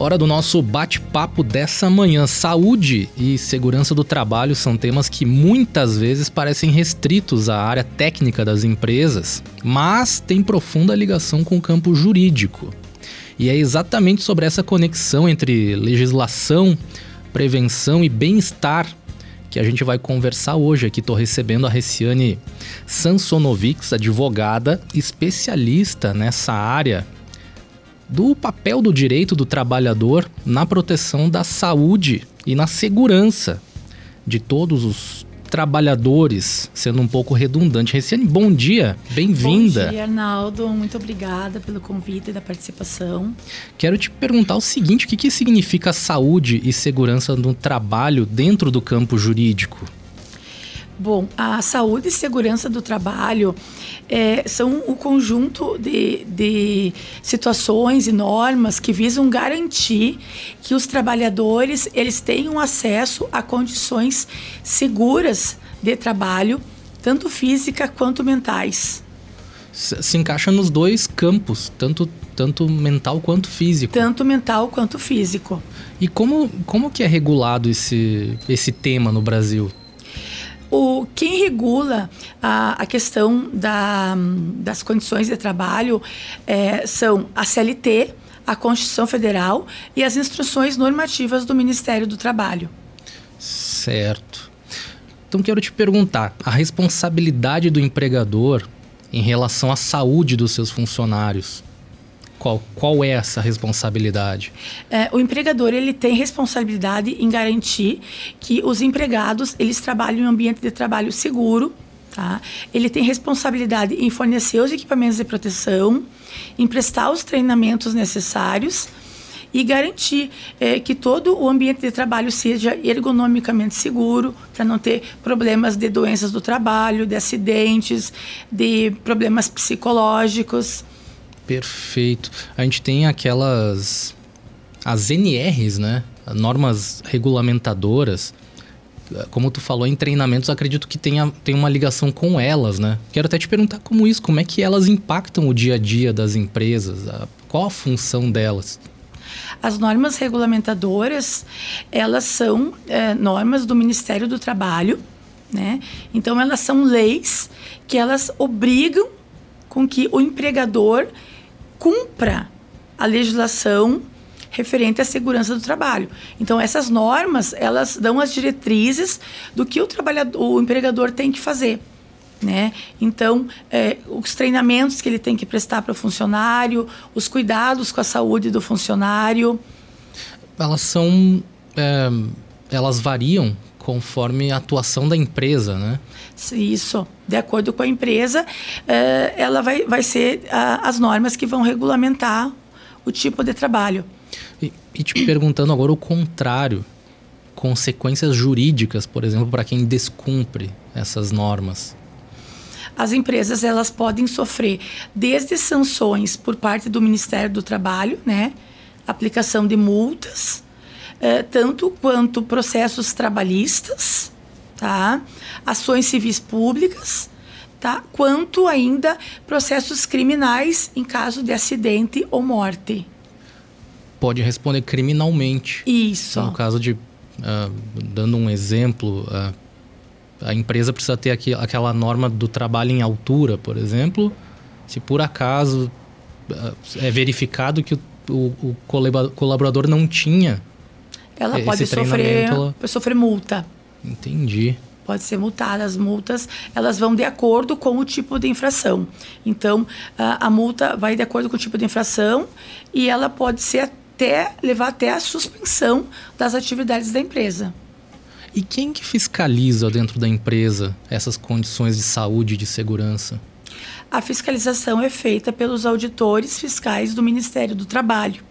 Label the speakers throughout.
Speaker 1: Hora do nosso bate-papo dessa manhã. Saúde e segurança do trabalho são temas que muitas vezes parecem restritos à área técnica das empresas, mas têm profunda ligação com o campo jurídico. E é exatamente sobre essa conexão entre legislação, prevenção e bem-estar que a gente vai conversar hoje. Aqui estou recebendo a Reciane Sansonovics, advogada especialista nessa área do papel do direito do trabalhador na proteção da saúde e na segurança de todos os trabalhadores, sendo um pouco redundante. Reciane, bom dia, bem-vinda.
Speaker 2: Bom dia, Arnaldo, muito obrigada pelo convite e da participação.
Speaker 1: Quero te perguntar o seguinte, o que significa saúde e segurança no trabalho dentro do campo jurídico?
Speaker 2: Bom, a saúde e segurança do trabalho são um conjunto de situações e normas que visam garantir que os trabalhadores eles tenham acesso a condições seguras de trabalho, tanto física quanto mentais.
Speaker 1: Se encaixa nos dois campos, tanto mental quanto físico.
Speaker 2: Tanto mental quanto físico.
Speaker 1: E como que é regulado esse tema no Brasil?
Speaker 2: Quem regula a questão das condições de trabalho são a CLT, a Constituição Federal e as instruções normativas do Ministério do Trabalho.
Speaker 1: Certo. Então quero te perguntar, a responsabilidade do empregador em relação à saúde dos seus funcionários, qual é essa responsabilidade?
Speaker 2: O empregador ele tem responsabilidade em garantir que os empregados eles trabalhem em um ambiente de trabalho seguro. Tá? Ele tem responsabilidade em fornecer os equipamentos de proteção, em prestar os treinamentos necessários e garantir que todo o ambiente de trabalho seja ergonomicamente seguro, para não ter problemas de doenças do trabalho, de acidentes, de problemas psicológicos.
Speaker 1: Perfeito. A gente tem as NRs, né? Normas regulamentadoras. Como tu falou, em treinamentos, acredito que tem uma ligação com elas, né? Quero até te perguntar como é que elas impactam o dia a dia das empresas? Qual a função delas?
Speaker 2: As normas regulamentadoras, elas são normas do Ministério do Trabalho, né? Então, elas são leis que elas obrigam com que o empregador cumpra a legislação referente à segurança do trabalho. Então, essas normas, elas dão as diretrizes do que o empregador tem que fazer, né? Então, os treinamentos que ele tem que prestar para o funcionário, os cuidados com a saúde do funcionário.
Speaker 1: Elas variam conforme a atuação da empresa, né?
Speaker 2: Isso. De acordo com a empresa, ela vai ser as normas que vão regulamentar o tipo de trabalho.
Speaker 1: E te perguntando agora o contrário, consequências jurídicas, por exemplo, para quem descumpre essas normas.
Speaker 2: As empresas elas podem sofrer desde sanções por parte do Ministério do Trabalho, né? Aplicação de multas, tanto quanto processos trabalhistas, tá? Ações civis públicas, tá? Quanto ainda processos criminais em caso de acidente ou morte.
Speaker 1: Pode responder criminalmente.
Speaker 2: Isso.
Speaker 1: Então, no caso de, dando um exemplo, a empresa precisa ter aquela norma do trabalho em altura, por exemplo. Se por acaso é verificado que o colaborador não tinha
Speaker 2: ela pode sofrer multa.
Speaker 1: Entendi.
Speaker 2: Pode ser multada. As multas, elas vão de acordo com o tipo de infração. Então, a multa vai de acordo com o tipo de infração e ela pode ser levar até a suspensão das atividades da empresa.
Speaker 1: E quem que fiscaliza dentro da empresa essas condições de saúde e de segurança?
Speaker 2: A fiscalização é feita pelos auditores fiscais do Ministério do Trabalho.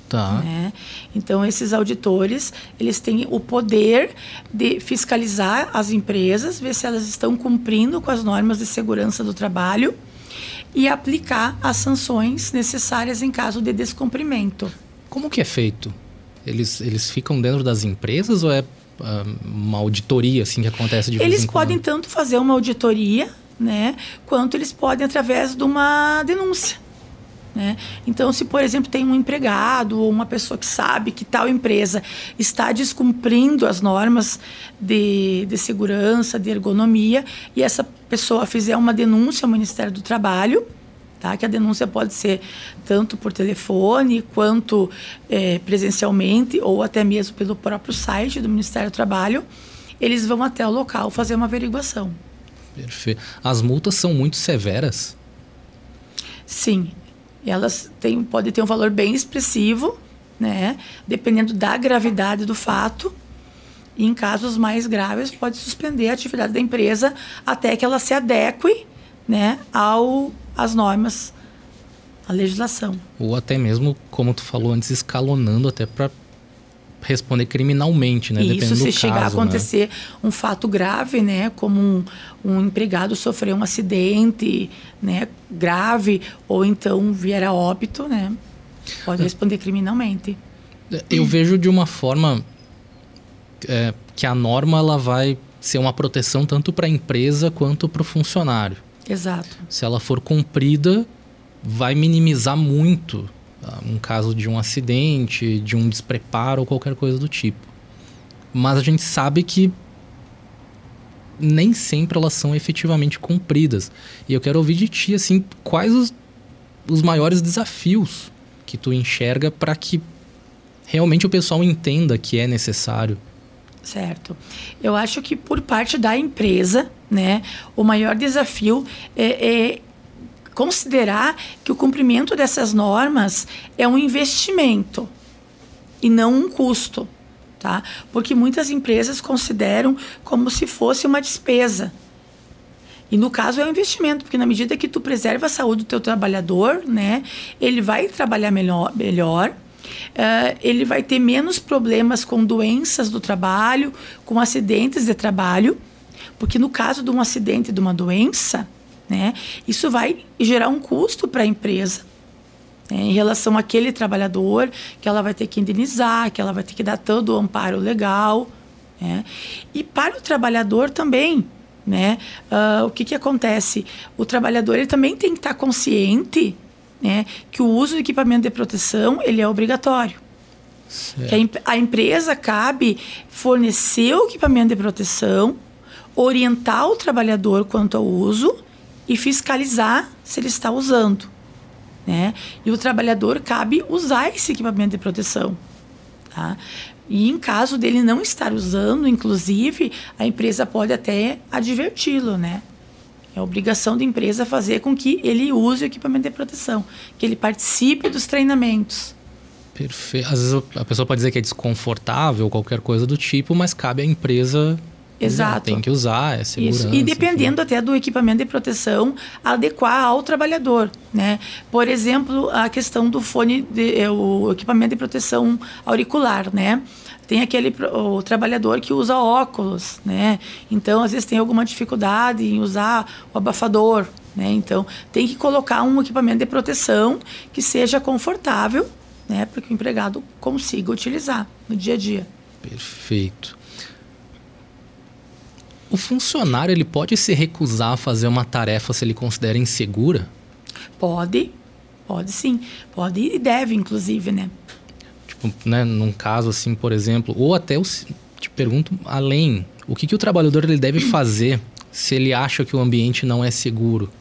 Speaker 1: Tá.
Speaker 2: Né? Então, esses auditores, eles têm o poder de fiscalizar as empresas, ver se elas estão cumprindo com as normas de segurança do trabalho e aplicar as sanções necessárias em caso de descumprimento.
Speaker 1: Como que é feito? Eles ficam dentro das empresas ou é uma auditoria assim que acontece de vez em quando?
Speaker 2: Eles podem tanto fazer uma auditoria, né, quanto eles podem através de uma denúncia. né? Então, se, por exemplo, tem um empregado ou uma pessoa que sabe que tal empresa está descumprindo as normas de segurança, de ergonomia, e essa pessoa fizer uma denúncia ao Ministério do Trabalho, tá? Que a denúncia pode ser tanto por telefone, quanto presencialmente, ou até mesmo pelo próprio site do Ministério do Trabalho, eles vão até o local fazer uma averiguação.
Speaker 1: Perfeito. As multas são muito severas?
Speaker 2: Sim. Elas podem ter um valor bem expressivo, né? Dependendo da gravidade do fato. E em casos mais graves, pode suspender a atividade da empresa até que ela se adeque, né, às normas, à legislação.
Speaker 1: Ou até mesmo, como tu falou antes, escalonando até para responder criminalmente, né?
Speaker 2: Isso, se
Speaker 1: do
Speaker 2: chegar
Speaker 1: caso,
Speaker 2: a acontecer um fato grave, né? Como um empregado sofrer um acidente, né, grave, ou então vier a óbito, né? Pode responder criminalmente.
Speaker 1: Eu vejo de uma forma que a norma ela vai ser uma proteção tanto para a empresa quanto para o funcionário.
Speaker 2: Exato.
Speaker 1: Se ela for cumprida, vai minimizar muito um caso de um acidente, de um despreparo ou qualquer coisa do tipo. Mas a gente sabe que nem sempre elas são efetivamente cumpridas. E eu quero ouvir de ti, assim, quais os maiores desafios que tu enxerga para que realmente o pessoal entenda que é necessário.
Speaker 2: Certo. Eu acho que por parte da empresa, né, o maior desafio é considerar que o cumprimento dessas normas é um investimento e não um custo, tá? Porque muitas empresas consideram como se fosse uma despesa. E no caso é um investimento, porque na medida que tu preserva a saúde do teu trabalhador, né, ele vai trabalhar melhor, ele vai ter menos problemas com doenças do trabalho, com acidentes de trabalho, porque no caso de um acidente, de uma doença, né, isso vai gerar um custo para a empresa, né, em relação àquele trabalhador, que ela vai ter que indenizar, que ela vai ter que dar todo o amparo legal, né, e para o trabalhador também, né, o que acontece? O trabalhador ele também tem que estar consciente, né, que o uso de equipamento de proteção ele é obrigatório. Que a empresa cabe fornecer o equipamento de proteção, orientar o trabalhador quanto ao uso e fiscalizar se ele está usando, né? E o trabalhador cabe usar esse equipamento de proteção, tá? E em caso dele não estar usando, inclusive, a empresa pode até adverti-lo, né? É obrigação da empresa fazer com que ele use o equipamento de proteção, que ele participe dos treinamentos.
Speaker 1: Perfeito. Às vezes a pessoa pode dizer que é desconfortável ou qualquer coisa do tipo, mas cabe à empresa.
Speaker 2: Exato.
Speaker 1: Tem que usar, é segurança.
Speaker 2: Isso. E dependendo até do equipamento de proteção, adequar ao trabalhador, né? Por exemplo, a questão do fone, o equipamento de proteção auricular, né? Tem o trabalhador que usa óculos, né? Então, às vezes tem alguma dificuldade em usar o abafador, né? Então, tem que colocar um equipamento de proteção que seja confortável, né? Para que o empregado consiga utilizar no dia a dia.
Speaker 1: Perfeito. O funcionário ele pode se recusar a fazer uma tarefa se ele considera insegura?
Speaker 2: Pode sim. Pode e deve, inclusive, né?
Speaker 1: Tipo, né, num caso assim, por exemplo, ou até te pergunto além, o que o trabalhador ele deve fazer se ele acha que o ambiente não é seguro?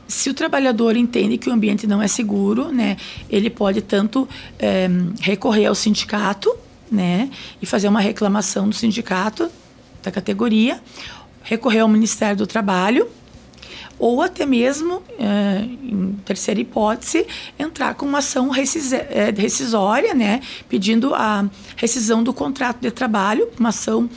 Speaker 2: Se o trabalhador entende que o ambiente não é seguro, né, ele pode tanto recorrer ao sindicato, né, e fazer uma reclamação do sindicato da categoria, recorrer ao Ministério do Trabalho, ou até mesmo, em terceira hipótese, entrar com uma ação rescisória, né, pedindo a rescisão do contrato de trabalho, uma ação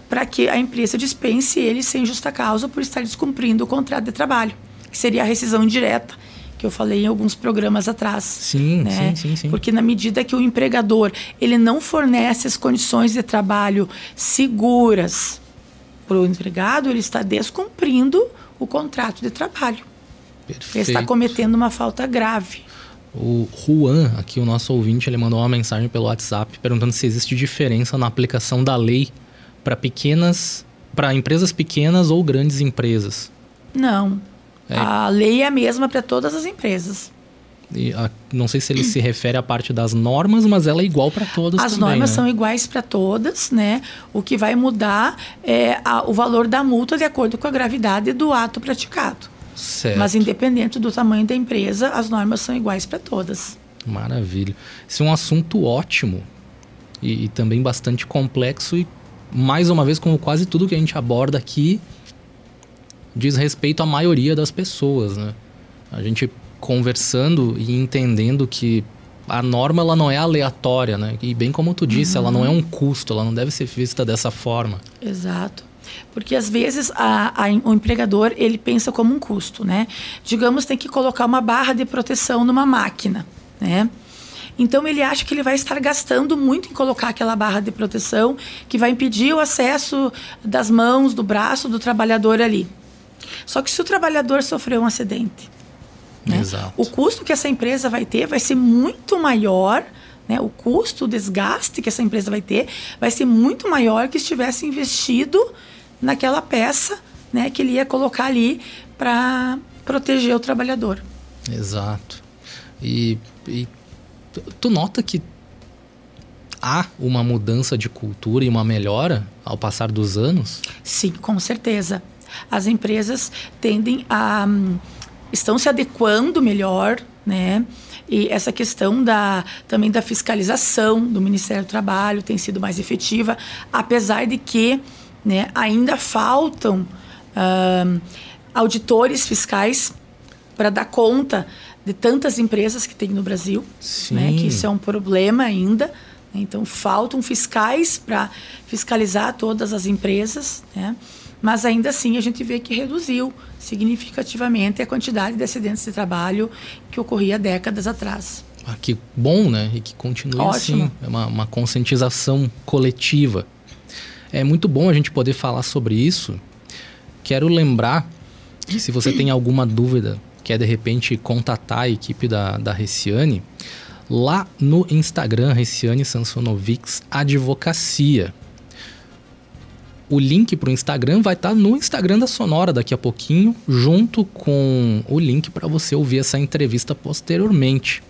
Speaker 2: para que a empresa dispense ele sem justa causa por estar descumprindo o contrato de trabalho, que seria a rescisão indireta, que eu falei em alguns programas atrás.
Speaker 1: Sim,
Speaker 2: né?
Speaker 1: sim.
Speaker 2: Porque na medida que o empregador ele não fornece as condições de trabalho seguras para o empregado, ele está descumprindo o contrato de trabalho.
Speaker 1: Perfeito.
Speaker 2: Ele está cometendo uma falta grave.
Speaker 1: O Juan, aqui o nosso ouvinte, ele mandou uma mensagem pelo WhatsApp perguntando se existe diferença na aplicação da lei para empresas pequenas ou grandes empresas.
Speaker 2: Não. A lei é a mesma para todas as empresas.
Speaker 1: Não sei se ele se refere à parte das normas, mas ela é igual para todos também.
Speaker 2: As normas,
Speaker 1: né?
Speaker 2: São iguais para todas, né? O que vai mudar é o valor da multa de acordo com a gravidade do ato praticado.
Speaker 1: Certo.
Speaker 2: Mas independente do tamanho da empresa, as normas são iguais para todas.
Speaker 1: Maravilha. Esse é um assunto ótimo e também bastante complexo e, mais uma vez, como quase tudo que a gente aborda aqui, diz respeito à maioria das pessoas, né? A gente conversando e entendendo que a norma ela não é aleatória, né? E bem como tu disse, ela não é um custo, ela não deve ser vista dessa forma.
Speaker 2: Exato. Porque às vezes o empregador ele pensa como um custo, né? Digamos, tem que colocar uma barra de proteção numa máquina, né? Então ele acha que ele vai estar gastando muito em colocar aquela barra de proteção que vai impedir o acesso das mãos, do braço do trabalhador ali. Só que se o trabalhador sofreu um acidente, né?
Speaker 1: Exato.
Speaker 2: O custo que essa empresa vai ter vai ser muito maior, né? O custo, o desgaste que essa empresa vai ter vai ser muito maior que se tivesse investido naquela peça, né? Que ele ia colocar ali para proteger o trabalhador.
Speaker 1: Exato. E tu nota que há uma mudança de cultura e uma melhora ao passar dos anos?
Speaker 2: Sim, com certeza. As empresas estão se adequando melhor, né? E essa questão também da fiscalização do Ministério do Trabalho tem sido mais efetiva, apesar de que, né, ainda faltam auditores fiscais para dar conta de tantas empresas que tem no Brasil.
Speaker 1: Sim.
Speaker 2: Né, que isso é um problema ainda. Então, faltam fiscais para fiscalizar todas as empresas, né? Mas ainda assim a gente vê que reduziu significativamente a quantidade de acidentes de trabalho que ocorria décadas atrás.
Speaker 1: Ah, que bom, né? E que continue
Speaker 2: Ótimo.
Speaker 1: assim. É uma conscientização coletiva. É muito bom a gente poder falar sobre isso. Quero lembrar que se você tem alguma dúvida, quer de repente contatar a equipe da Reciane, lá no Instagram, Reciane Sansonovics Advocacia. O link para o Instagram vai estar no Instagram da Sonora daqui a pouquinho, junto com o link para você ouvir essa entrevista posteriormente.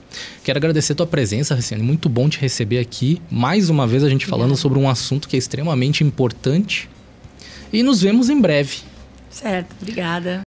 Speaker 1: Quero agradecer a tua presença, Reciane. Muito bom te receber aqui. Mais uma vez a gente falando sobre um assunto que é extremamente importante. E nos vemos em breve.
Speaker 2: Certo, obrigada.